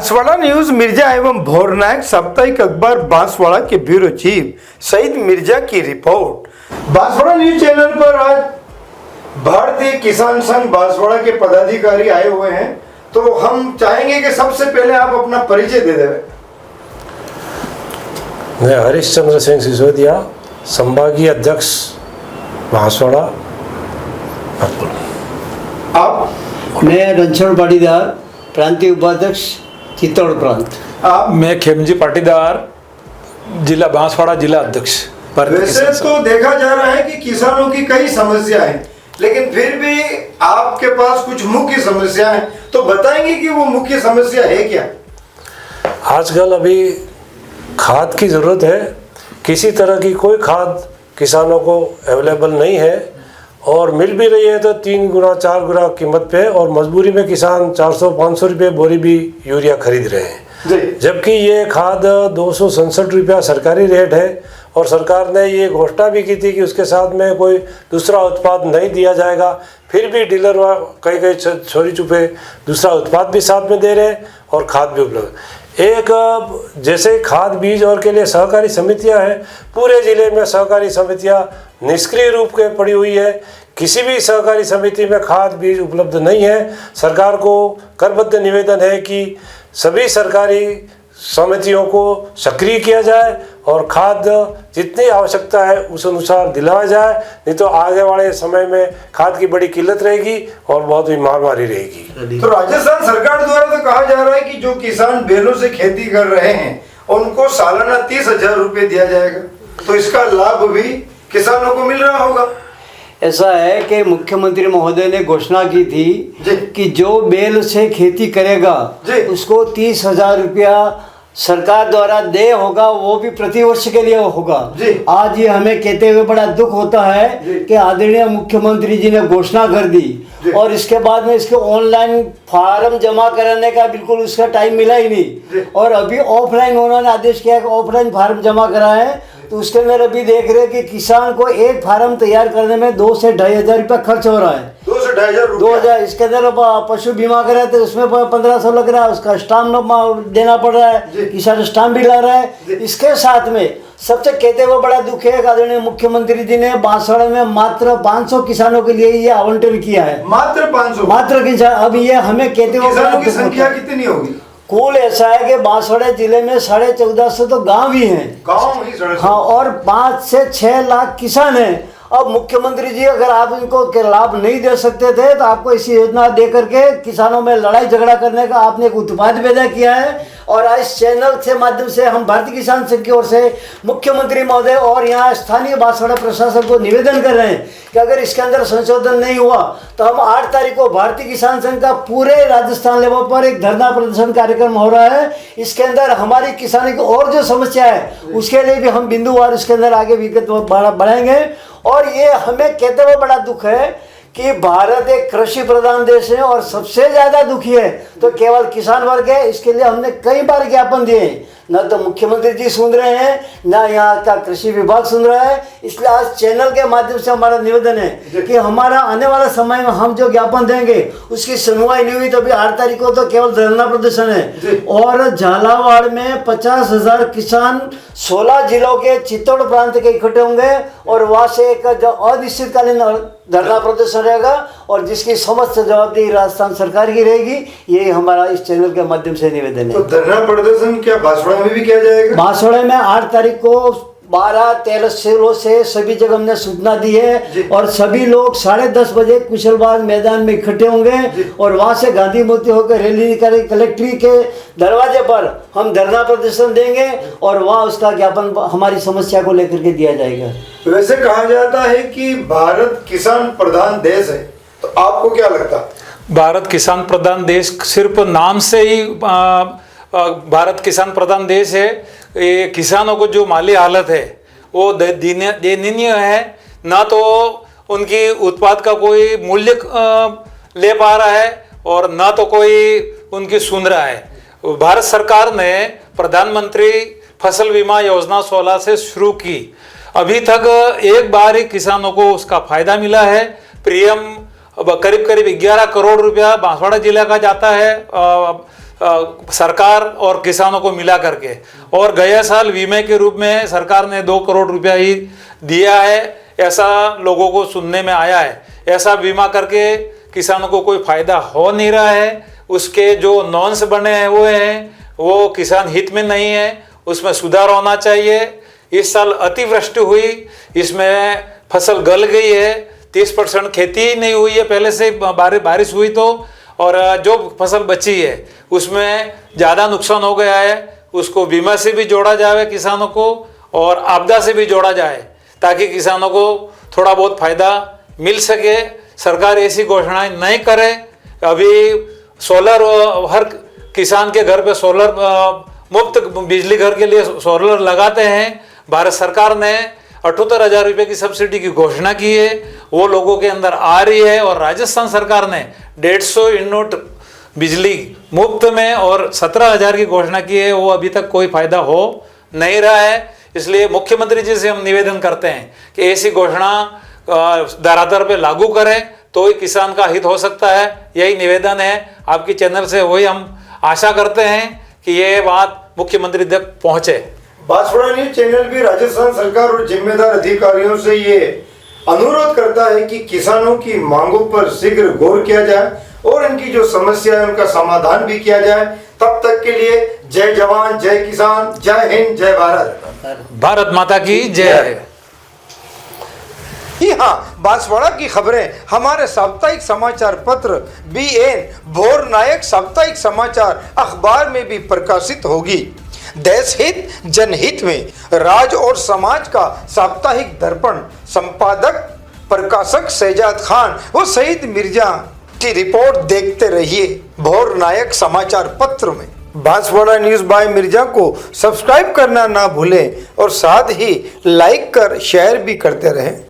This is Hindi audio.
बांसवाड़ा न्यूज मिर्जा एवं भोरनायक साप्ताहिक अखबार बांसवाड़ा के ब्यूरो चीफ सईद मिर्जा की रिपोर्ट। बांसवाड़ा न्यूज चैनल पर आज भारतीय किसान संघ बांसवाड़ा के पदाधिकारी आए हुए हैं, तो हम चाहेंगे कि सबसे पहले आप अपना परिचय दे दें। मैं हरिश्चंद्र सिंह सिसोदिया, संभागीय अध्यक्ष बांसवाड़ा। आप? मैं रणछोड़ पाटीदार, प्रांतीय उपाध्यक्ष चित्तौड़ प्रांत। आप? मैं खेमजी पाटीदार, जिला बांसवाड़ा जिला अध्यक्ष। वैसे तो देखा जा रहा है कि किसानों की कई समस्याएं हैं, लेकिन फिर भी आपके पास कुछ मुख्य समस्या है, तो बताएंगे कि वो मुख्य समस्या है क्या? आजकल अभी खाद की ज़रूरत है। किसी तरह की कोई खाद किसानों को अवेलेबल नहीं है, और मिल भी रही है तो 3 गुना 4 गुना कीमत पे, और मजबूरी में किसान 400-500 रुपये बोरी भी यूरिया खरीद रहे हैं। जबकि ये खाद 267 रुपया सरकारी रेट है, और सरकार ने ये घोषणा भी की थी कि उसके साथ में कोई दूसरा उत्पाद नहीं दिया जाएगा। फिर भी डीलर कई छोरी छुपे दूसरा उत्पाद भी साथ में दे रहे हैं और खाद भी उपलब्ध। एक जैसे खाद बीज और के लिए सहकारी समितियां हैं, पूरे ज़िले में सहकारी समितियां निष्क्रिय रूप के पड़ी हुई है। किसी भी सहकारी समिति में खाद बीज उपलब्ध नहीं है। सरकार को करबद्ध निवेदन है कि सभी सरकारी समितियों को सक्रिय किया जाए और खाद जितनी आवश्यकता है उस अनुसार दिलाया जाए, नहीं तो आगे वाले समय में खाद की बड़ी किल्लत रहेगी और बहुत ही महामारी रहेगी। तो राजस्थान सरकार द्वारा तो कहा जा रहा है कि जो किसान बैलों से खेती कर रहे हैं उनको सालाना 30,000 रुपये दिया जाएगा, तो इसका लाभ भी किसानों को मिल रहा होगा। ऐसा है कि मुख्यमंत्री महोदय ने घोषणा की थी कि जो बैल से खेती करेगा उसको 30,000 रुपया सरकार द्वारा दे होगा, वो भी प्रतिवर्ष के लिए होगा। आज ये हमें कहते हुए बड़ा दुख होता है कि आदरणीय मुख्यमंत्री जी ने घोषणा कर दी और इसके बाद में इसके ऑनलाइन फार्म जमा कराने का बिल्कुल उसका टाइम मिला ही नहीं, और अभी ऑफलाइन उन्होंने आदेश किया कि ऑफलाइन फार्म जमा कराएं। तो उसके अंदर अभी देख रहे हैं कि किसान को एक फार्म तैयार करने में 2 से 2,500 रुपया खर्च हो रहा है। 2 से 2,500 2,000। इसके अंदर पशु बीमा कराए तो उसमें 1,500 लग रहा है, उसका स्टाम्प देना पड़ रहा है, किसान स्टाम्प भी ला रहा है। इसके साथ में सबसे कहते हुए बड़ा दुख है कि आदरणीय मुख्यमंत्री जी ने बांसवाड़ा में मात्र 500 किसानों के लिए ये आवंटन किया है। मात्र 500? मात्र किसान। अब ये हमें कहते हुए किसानों की संख्या कितनी होगी? कुल ऐसा है कि बांसवाड़ा जिले में 1450 तो गांव ही हैं। गांव ही? हाँ, और 5 से 6 लाख किसान हैं। अब मुख्यमंत्री जी अगर आप इनको के लाभ नहीं दे सकते थे तो आपको इसी योजना दे करके किसानों में लड़ाई झगड़ा करने का आपने एक उत्पाद पैदा किया है। और इस चैनल के माध्यम से हम भारतीय किसान संघ की ओर से मुख्यमंत्री महोदय और यहाँ स्थानीय बांसवाड़ा प्रशासन को निवेदन कर रहे हैं कि अगर इसके अंदर संशोधन नहीं हुआ तो हम 8 तारीख को भारतीय किसान संघ का पूरे राजस्थान लेवल पर एक धरना प्रदर्शन कार्यक्रम हो रहा है। इसके अंदर हमारी किसानी की और जो समस्या है उसके लिए भी हम बिंदुवार इसके अंदर आगे विगत बढ़ाएंगे। और ये हमें कहते हुए बड़ा दुख है कि भारत एक कृषि प्रधान देश है और सबसे ज़्यादा दुखी है तो केवल किसान वर्ग है। इसके लिए हमने कई बार ज्ञापन दिए हैं, न तो मुख्यमंत्री जी सुन रहे हैं, न यहाँ का कृषि विभाग सुन रहा है। इसलिए आज चैनल के माध्यम से हमारा निवेदन है कि हमारा आने वाला समय में हम जो ज्ञापन देंगे उसकी सुनवाई नहीं हुई तो अभी 8 तारीख को तो केवल धरना प्रदर्शन है। और झालावाड़ में 50,000 किसान 16 जिलों के चित्तौड़ प्रांत के इकट्ठे होंगे और वहाँ से एक अनिश्चितकालीन धरना प्रदर्शन रहेगा और जिसकी समस्त जवाबदेही राजस्थान सरकार की रहेगी। यही हमारा इस चैनल के माध्यम से निवेदन है। तो धरना प्रदर्शन क्या बांसवाड़ा में भी किया जाएगा? बांसवाड़ा में 8 तारीख को 12-13 शहरों से सभी जगह हमने सूचना दी है और सभी लोग 10:30 बजे कुशलबाग मैदान में इकट्ठे होंगे और वहां से गांधी मूर्ति होकर रैली निकाली कलेक्ट्री के दरवाजे पर हम धरना प्रदर्शन देंगे और वहां उसका ज्ञापन हमारी समस्या को लेकर के दिया जाएगा। वैसे कहा जाता है कि भारत किसान प्रधान देश है, तो आपको क्या लगता है? भारत किसान प्रधान देश सिर्फ नाम से ही भारत किसान प्रधान देश है। ये किसानों को जो माली हालत है वो दयनीय है, ना तो उनकी उत्पाद का कोई मूल्य ले पा रहा है और ना तो कोई उनकी सुन रहा है। भारत सरकार ने प्रधानमंत्री फसल बीमा योजना 16 से शुरू की, अभी तक एक बार ही किसानों को उसका फायदा मिला है। प्रीमियम करीब 11 करोड़ रुपया बांसवाड़ा जिले का जाता है सरकार और किसानों को मिला करके। और गया साल बीमे के रूप में सरकार ने 2 करोड़ रुपया ही दिया है, ऐसा लोगों को सुनने में आया है। ऐसा बीमा करके किसानों को कोई फायदा हो नहीं रहा है। उसके जो नॉर्म्स बने हुए हैं वो किसान हित में नहीं है, उसमें सुधार होना चाहिए। इस साल अतिवृष्टि हुई, इसमें फसल गल गई है, 30% खेती ही नहीं हुई है पहले से बारिश हुई तो, और जो फसल बची है उसमें ज़्यादा नुकसान हो गया है। उसको बीमा से भी जोड़ा जाए किसानों को, और आपदा से भी जोड़ा जाए, ताकि किसानों को थोड़ा बहुत फायदा मिल सके। सरकार ऐसी घोषणाएं नहीं करे। अभी सोलर, हर किसान के घर पे सोलर, मुफ्त बिजली घर के लिए सोलर लगाते हैं। भारत सरकार ने 78,000 रुपये की सब्सिडी की घोषणा की है, वो लोगों के अंदर आ रही है। और राजस्थान सरकार ने 150 यूनिट बिजली मुफ्त में और 17,000 की घोषणा की है, वो अभी तक कोई फायदा हो नहीं रहा है। इसलिए मुख्यमंत्री जी से हम निवेदन करते हैं कि ऐसी घोषणा धरातल पे लागू करें, तो ही किसान का हित हो सकता है। यही निवेदन है आपकी चैनल से, वही हम आशा करते हैं कि ये बात मुख्यमंत्री तक पहुंचे। बांसवाड़ा न्यूज चैनल भी राजस्थान सरकार और जिम्मेदार अधिकारियों से ये अनुरोध करता है कि किसानों की मांगों पर शीघ्र गौर किया जाए और इनकी जो समस्या है उनका समाधान भी किया जाए। तब तक के लिए जय जवान, जय किसान, जय हिंद, जय भारत। भारत माता की जय। जी हाँ, बांसवाड़ा की खबरें हमारे साप्ताहिक समाचार पत्र BN भोर नायक साप्ताहिक समाचार अखबार में भी प्रकाशित होगी। देश हित जनहित में राज और समाज का साप्ताहिक दर्पण संपादक प्रकाशक शहजाद खान व सईद मिर्जा की रिपोर्ट देखते रहिए भोर नायक समाचार पत्र में। बांसवाड़ा न्यूज बाय मिर्जा को सब्सक्राइब करना ना भूलें और साथ ही लाइक कर शेयर भी करते रहें।